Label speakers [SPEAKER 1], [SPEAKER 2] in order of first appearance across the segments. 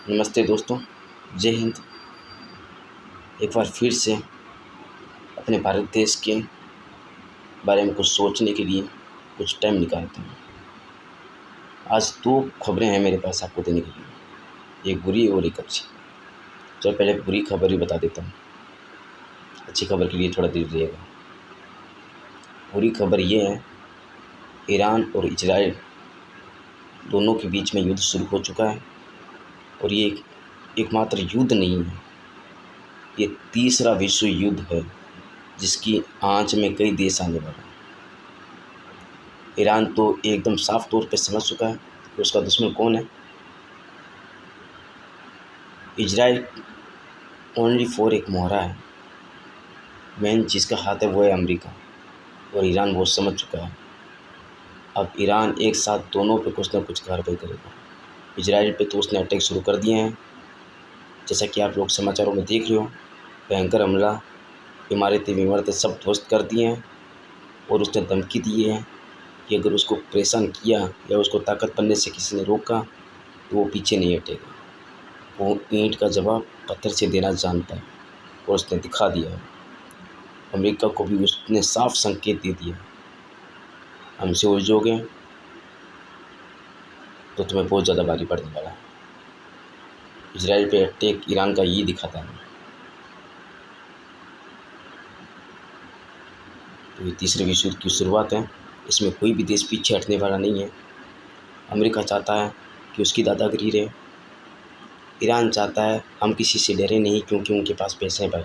[SPEAKER 1] नमस्ते दोस्तों, जय हिंद। एक बार फिर से अपने भारत देश के बारे में कुछ सोचने के लिए कुछ टाइम निकालते हैं। आज दो खबरें हैं मेरे पास आपको देने के लिए, एक बुरी और एक अच्छी। चलो पहले बुरी खबर ही बता देता हूँ, अच्छी खबर के लिए थोड़ा देर रहिएगा। बुरी खबर ये है, ईरान और इजराइल दोनों के बीच में युद्ध शुरू हो चुका है और ये एकमात्र युद्ध नहीं है, ये तीसरा विश्व युद्ध है जिसकी आंच में कई देश आने वाले हैं। ईरान तो एकदम साफ तौर पे समझ चुका है कि उसका दुश्मन कौन है। इजराइल ओनली फॉर एक मोहरा है, मेन जिसका हाथ है वो है अमेरिका, और ईरान वो समझ चुका है। अब ईरान एक साथ दोनों पे कुछ ना कुछ कार्रवाई करेगा। इजराइल पे तो उसने अटैक शुरू कर दिए हैं, जैसा कि आप लोग समाचारों में देख रहे हो। भयंकर हमला, इमारतें सब ध्वस्त कर दिए हैं, और उसने धमकी दी है कि अगर उसको परेशान किया या उसको ताकत बनने से किसी ने रोका तो वो पीछे नहीं हटेगा। वो ईंट का जवाब पत्थर से देना जानता है और उसने दिखा दिया है। अमेरिका को भी उसने साफ संकेत दे दिया, हमसे उलझोगे तो तुम्हें बहुत ज़्यादा भारी पड़ने वाला है। इजराइल पे अटैक ईरान का ये दिखाता है। तो ये तीसरे विश्व युद्ध की शुरुआत है, इसमें कोई भी देश पीछे हटने वाला नहीं है। अमेरिका चाहता है कि उसकी दादागिरी रहे, ईरान चाहता है हम किसी से डरे नहीं क्योंकि उनके पास पैसा है। भाई,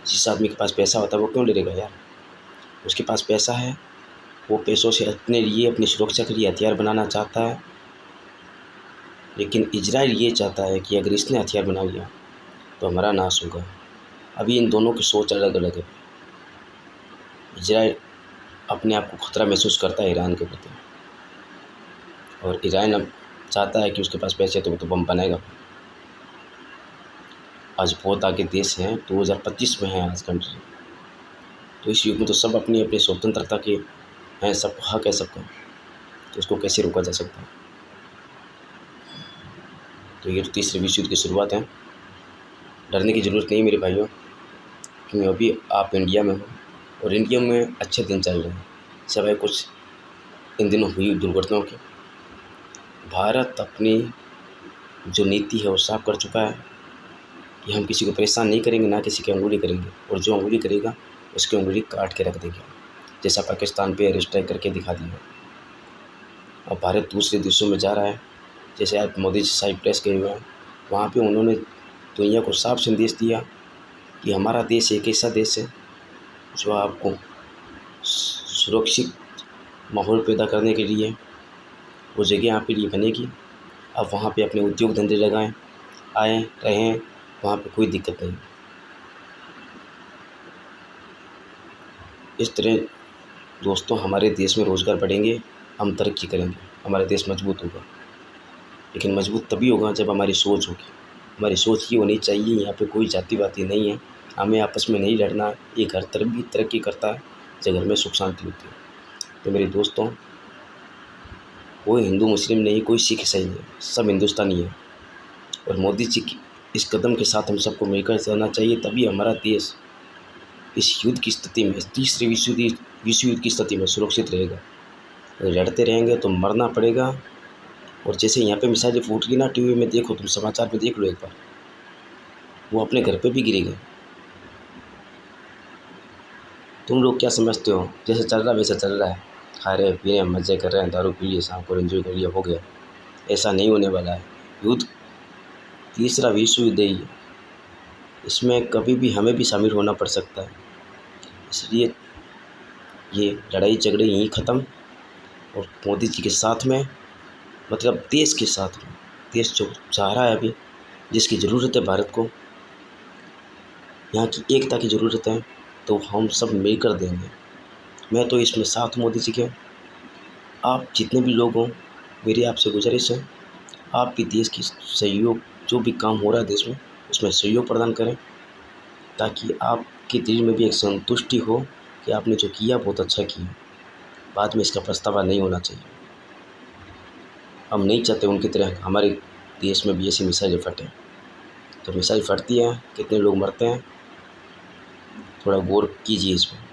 [SPEAKER 1] जिस आदमी के पास पैसा होता है वो क्यों डरेगा यार? उसके पास पैसा है, वो पैसों से अपने लिए, अपनी सुरक्षा के लिए हथियार बनाना चाहता है। लेकिन इजराइल ये चाहता है कि अगर इसने हथियार बना लिया तो हमारा नाश होगा। अभी इन दोनों की सोच अलग अलग है। इजराइल अपने आप को खतरा महसूस करता है ईरान के प्रति, और ईरान अब चाहता है कि उसके पास पैसे तो वो तो बम बनाएगा। आज बहुत आगे देश हैं, 2025 में है आज कंट्री। तो इस युग में तो सब अपनी अपनी स्वतंत्रता के हैं, सबको हक है सबका, तो उसको कैसे रोका जा सकता है? तो ये तो तीसरे विश्व युद्ध की शुरुआत है। डरने की ज़रूरत नहीं मेरे भाइयों, क्योंकि अभी आप इंडिया में हो और इंडिया में अच्छे दिन चल रहे हैं, सिवाय कुछ इन दिनों हुई दुर्घटनाओं के। भारत अपनी जो नीति है वो साफ कर चुका है कि हम किसी को परेशान नहीं करेंगे, ना किसी की अंगुली करेंगे, और जो अंगुली करेगा उसकी अंगुली काट के रख देंगे, जैसा पाकिस्तान पे एयर स्ट्राइक करके दिखा दिया। और भारत दूसरे देशों में जा रहा है, जैसे आज मोदी जी साइप्रस गए हुए हैं, वहाँ पे उन्होंने दुनिया को साफ संदेश दिया कि हमारा देश एक ऐसा देश है जो आपको सुरक्षित माहौल पैदा करने के लिए वो जगह यहाँ पे लिए बनेगी। आप वहाँ पे अपने उद्योग धंधे लगाएं, आएँ, रहें, वहाँ पे कोई दिक्कत नहीं। इस तरह दोस्तों हमारे देश में रोज़गार बढ़ेंगे, हम तरक्की करेंगे, हमारा देश मजबूत होगा। लेकिन मजबूत तभी होगा जब हमारी सोच होगी। हमारी सोच ये होनी चाहिए, यहाँ पे कोई जातिवादी नहीं है, हमें आपस में नहीं लड़ना। ये घर तरफ भी तरक्की करता है जब घर में सुख शांति होती है। तो मेरे दोस्तों, कोई हिंदू मुस्लिम नहीं, कोई सिख ईसाई नहीं, सब हिंदुस्तानी है। और मोदी जी की इस कदम के साथ हम सबको मिलकर चलना चाहिए, तभी हमारा देश इस युद्ध की स्थिति में, इस तीसरे विश्व युद्ध की स्थिति में सुरक्षित रहेगा। अगर लड़ते रहेंगे तो मरना पड़ेगा। और जैसे यहाँ पे मिसाइलें फूट रही ना, टीवी में देखो, तुम समाचार में देख लो एक बार, वो अपने घर पे भी गिरी गए। तुम लोग क्या समझते हो? जैसे चल रहा है वैसा चल रहा है, खा रहे पी रहे हैं, मज़े कर रहे हैं, दारू पी लिए, शाम को एंजॉय कर लिया, हो गया। ऐसा नहीं होने वाला है। युद्ध तीसरा विश्व युद्ध ही है, इसमें कभी भी हमें भी शामिल होना पड़ सकता है। इसलिए ये लड़ाई झगड़े यहीं ख़त्म, और मोदी जी के साथ में, मतलब देश के साथ में, देश जो चाह रहा है अभी, जिसकी ज़रूरत है भारत को, यहाँ की एकता की ज़रूरत है, तो हम सब मिलकर देंगे। मैं तो इसमें साथ हूँ मोदी जी के। आप जितने भी लोग हों, मेरी आपसे गुजारिश है, आप भी देश की सहयोग, जो भी काम हो रहा है देश में, उसमें सहयोग प्रदान करें, ताकि आपके दिल में भी एक संतुष्टि हो कि आपने जो किया बहुत अच्छा किया। बाद में इसका पछतावा नहीं होना चाहिए। हम नहीं चाहते उनकी तरह हमारे देश में भी ऐसी मिसाइलें फटें। तो मिसाइल फटती है, कितने लोग मरते हैं, थोड़ा गौर कीजिए इस पर।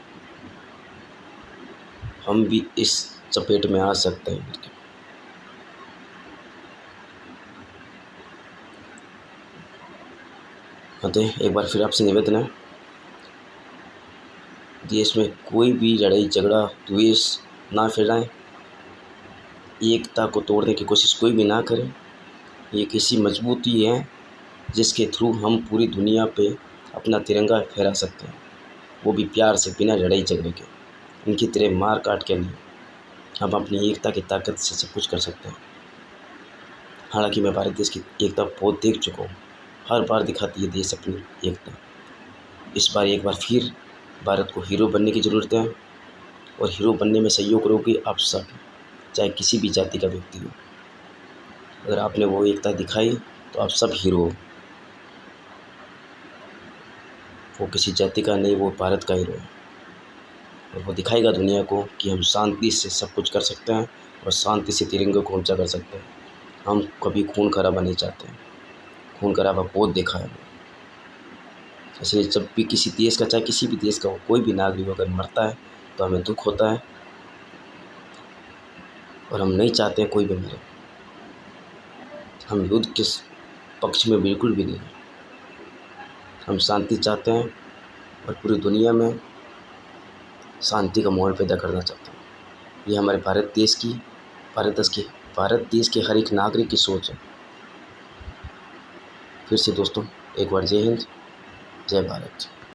[SPEAKER 1] हम भी इस चपेट में आ सकते हैं। अतः एक बार फिर आपसे निवेदन है, देश में कोई भी लड़ाई झगड़ा द्वेष ना फैलाएं, एकता को तोड़ने की कोशिश कोई भी ना करे। ये किसी मजबूती है जिसके थ्रू हम पूरी दुनिया पे अपना तिरंगा फहरा सकते हैं, वो भी प्यार से, बिना लड़ाई झगड़े के। इनकी तरह मार काट के नहीं, हम अपनी एकता की ताकत से सब कुछ कर सकते हैं। हालांकि मैं भारत देश की एकता बहुत देख चुका हूँ, हर बार दिखाती है देश अपनी एकता। इस बार एक बार फिर भारत को हीरो बनने की ज़रूरत है, और हीरो बनने में सहयोग करोगे आप सब, चाहे किसी भी जाति का व्यक्ति हो। अगर आपने वो एकता दिखाई तो आप सब हीरो हो। वो किसी जाति का नहीं, वो भारत का हीरो है, और वो दिखाएगा दुनिया को कि हम शांति से सब कुछ कर सकते हैं और शांति से तिरंगे को ऊंचा कर सकते हैं। हम कभी खून खराबा नहीं चाहते हैं, खून खराबा बहुत देखा है। इसलिए जब भी किसी देश का, चाहे किसी भी देश का हो, कोई भी नागरिक अगर मरता है तो हमें दुख होता है, और हम नहीं चाहते हैं कोई भी मरे। हम युद्ध के पक्ष में बिल्कुल भी नहीं हैं। हम शांति चाहते हैं और पूरी दुनिया में शांति का माहौल पैदा करना चाहते हैं। ये हमारे भारत देश के हर एक नागरिक की सोच है। फिर से दोस्तों एक बार जय हिंद, जय भारत।